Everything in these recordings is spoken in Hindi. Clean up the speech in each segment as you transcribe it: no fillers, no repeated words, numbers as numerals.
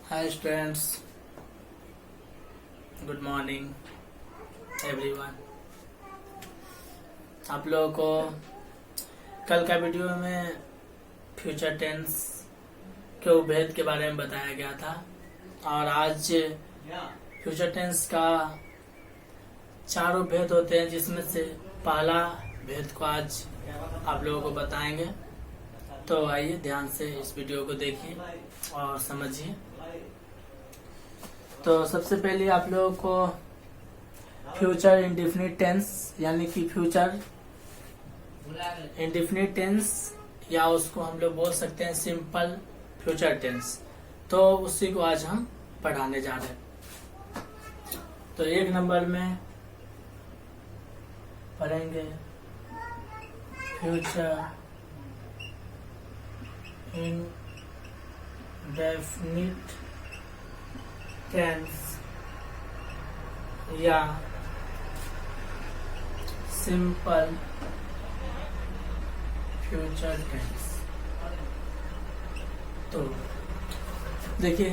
Hi students, good morning everyone. आप लोगों को कल का वीडियो में फ्यूचर टेंस के उपभेद के बारे में बताया गया था और आज फ्यूचर टेंस का चार उपभेद होते हैं, जिसमें से पहला भेद को आज आप लोगों को बताएंगे। तो आइए ध्यान से इस वीडियो को देखिए और समझिए। तो सबसे पहले आप लोगों को फ्यूचर इंडेफिनिट टेंस यानी कि फ्यूचर इंडेफिनिट टेंस या उसको हम लोग बोल सकते हैं सिंपल फ्यूचर टेंस, तो उसी को आज हम पढ़ाने जा रहे हैं। तो एक नंबर में पढ़ेंगे फ्यूचर इंडेफिनिट टेंस या सिंपल फ्यूचर टेंस। तो देखिए,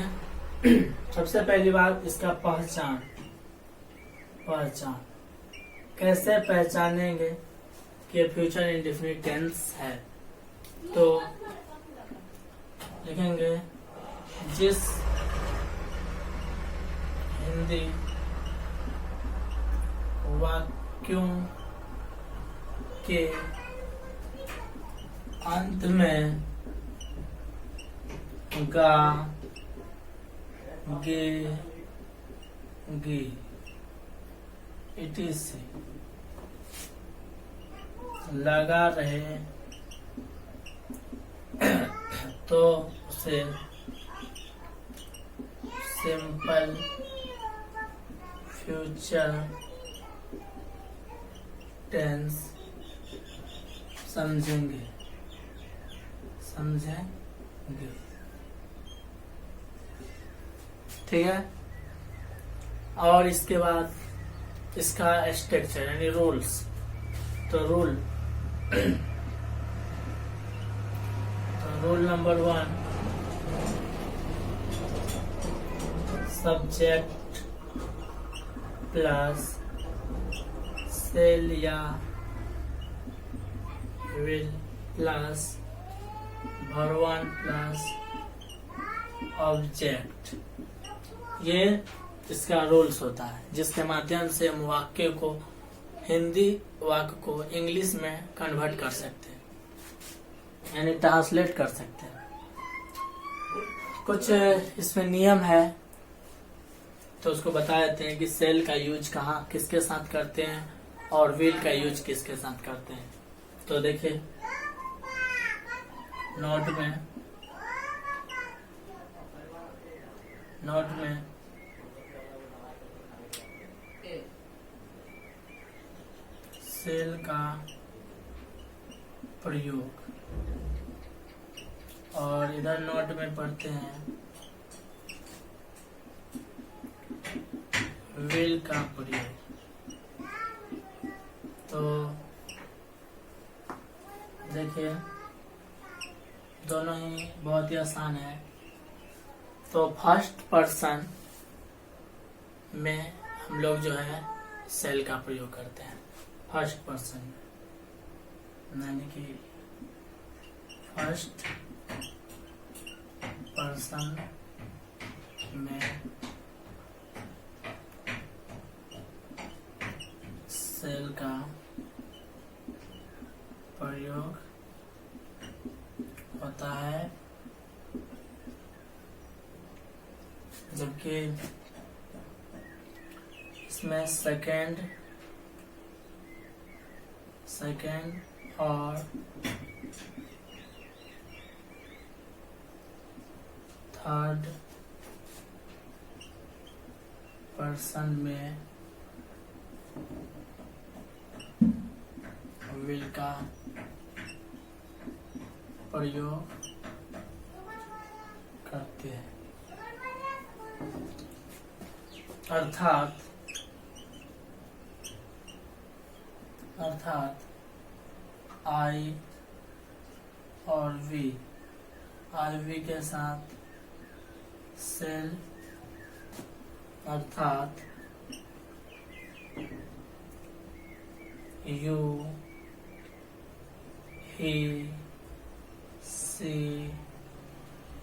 सबसे पहली बात इसका पहचान कैसे पहचानेंगे कि फ्यूचर इंडेफिनिट टेंस है। तो लिखेंगे जिस हिंदी वाक्यों के अंत में गा गे गी इटी से लगा रहे तो उसे सिंपल फ्यूचर टेंस समझेंगे। ठीक है। और इसके बाद इसका स्ट्रक्चर यानी रूल्स। तो rule number 1, subject plus shall या will plus verb plus object. ये इसका रूल्स होता है, जिसके माध्यम से हम वाक्य को, हिंदी वाक्य को इंग्लिश में कन्वर्ट कर सकते हैं, यानी ट्रांसलेट कर सकते हैं। कुछ इसमें नियम है, तो उसको बता देते हैं कि सेल का यूज कहाँ किसके साथ करते हैं और विल का यूज किसके साथ करते हैं। तो देखिए, नोट में सेल का प्रयोग, और इधर नोट में पढ़ते हैं विल का प्रयोग। तो देखिए, दोनों ही बहुत ही आसान है। तो फर्स्ट पर्सन में हम लोग जो है सेल का प्रयोग करते हैं। फर्स्ट पर्सन यानी कि फर्स्ट पर्सन में सेल का प्रयोग होता है, जबकि इसमें सेकंड और थर्ड पर्सन में विल का प्रयोग करते हैं। अर्थात आई और वी के साथ सेल अर्थात यू, ही, सी,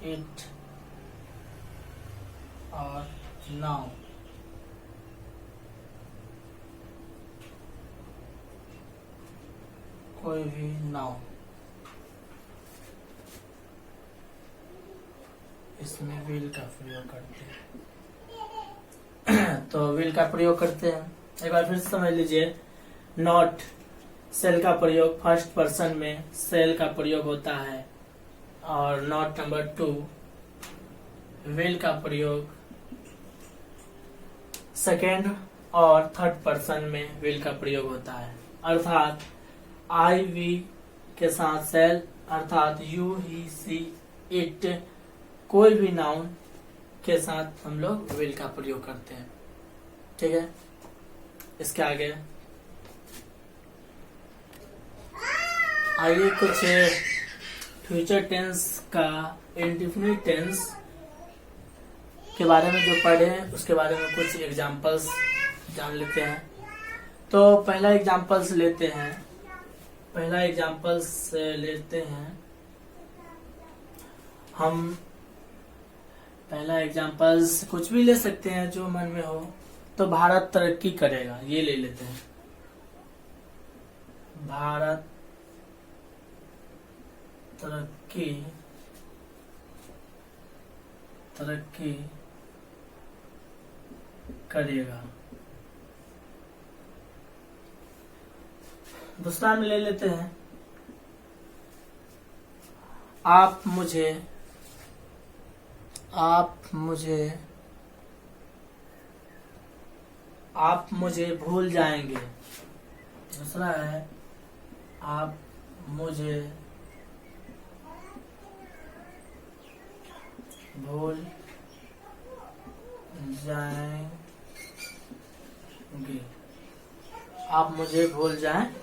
इट और नाउ। कोई भी नाउ इसमें विल का प्रयोग करते हैं। तो विल का प्रयोग करते हैं, एक बार फिर से समझ लीजिए। नॉट सेल का प्रयोग फर्स्ट पर्सन में सेल का प्रयोग होता है, और नॉट नंबर 2 विल का प्रयोग सेकेंड और थर्ड पर्सन में विल का प्रयोग होता है। अर्थात आई, वी के साथ सेल अर्थात यू, ही, सी, इट, कोई भी नाउन के साथ हम लोग विल का प्रयोग करते हैं। ठीक है, इसके आगे आइए कुछ फ्यूचर टेंस का इंडेफिनिट टेंस के बारे में जो पढ़े हैं उसके बारे में कुछ एग्जांपल्स जान लेते हैं। तो पहला एग्जांपल्स लेते हैं हम। पहला एग्जांपल्स कुछ भी ले सकते हैं जो मन में हो। तो भारत तरक्की करेगा, ये ले लेते हैं। भारत तरक्की करेगा। दूसरा में ले लेते हैं, आप मुझे भूल जाएंगे। दूसरा है, आप मुझे भूल जाएंगे। आप मुझे भूल जाएंगे।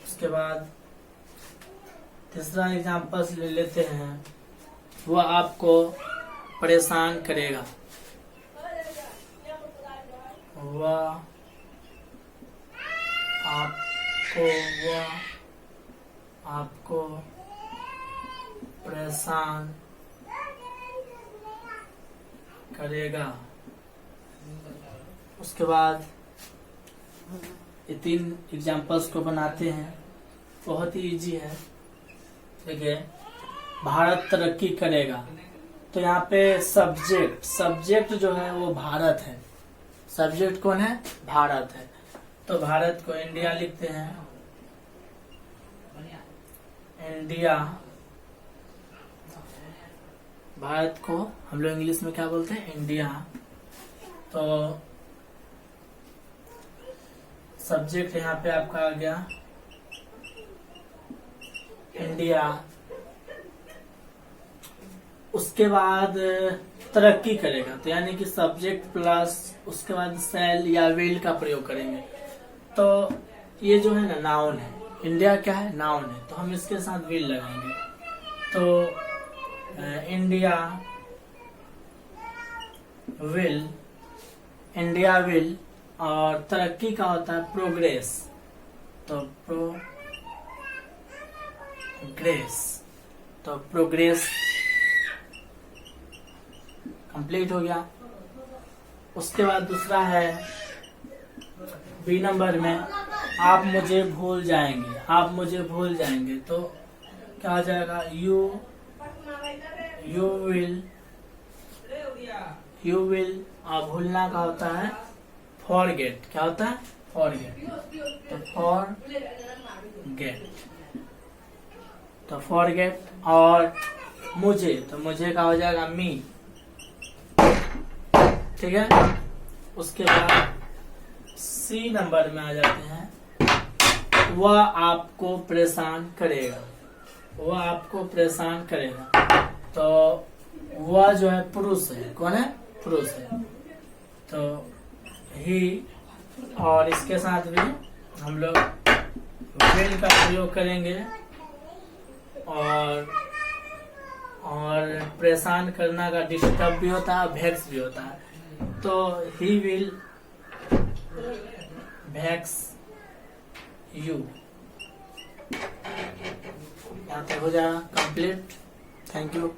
उसके बाद तीसरा एग्जांपल्स ले लेते हैं, वो आपको परेशान करेगा। वह आपको परेशान करेगा। उसके बाद ये 3 एग्जांपल्स को बनाते हैं, बहुत ही इजी है। ठीक है, भारत तरक्की करेगा। तो यहाँ पे सब्जेक्ट जो है वो भारत है। सब्जेक्ट कौन है? भारत है। तो भारत को इंडिया लिखते हैं। इंडिया, भारत को हम लोग इंग्लिश में क्या बोलते हैं? इंडिया। तो सब्जेक्ट यहाँ पे आपका आ गया इंडिया। उसके बाद तरक्की करेगा, तो यानी कि सब्जेक्ट प्लस उसके बाद सेल या विल का प्रयोग करेंगे। तो ये जो है ना नाउन है, इंडिया क्या है? नाउन है। तो हम इसके साथ विल लगाएंगे। तो इंडिया विल और तरक्की का होता है प्रोग्रेस। तो प्रोग्रेस कंप्लीट हो गया। उसके बाद दूसरा है बी नंबर में, आप मुझे भूल जाएंगे। आप मुझे भूल जाएंगे तो क्या आ जाएगा? You will. और भूलना का होता है फॉरगेट। क्या होता है? फॉरगेट। तो फॉरगेट। और मुझे, तो मुझे का हो जाएगा मी। ठीक है। उसके बाद सी नंबर में आ जाते हैं, वह आपको परेशान करेगा। वह आपको परेशान करेगा। तो वह जो है पुरुष है। कौन है? पुरुष है। तो ही, और इसके साथ भी हम लोग विल का प्रयोग करेंगे। और परेशान करना का डिस्टर्ब भी होता है, वेक्स भी होता है। तो ही विल वेक्स यू। यहाँ तक हो जाएगा कंप्लीट। Thank you.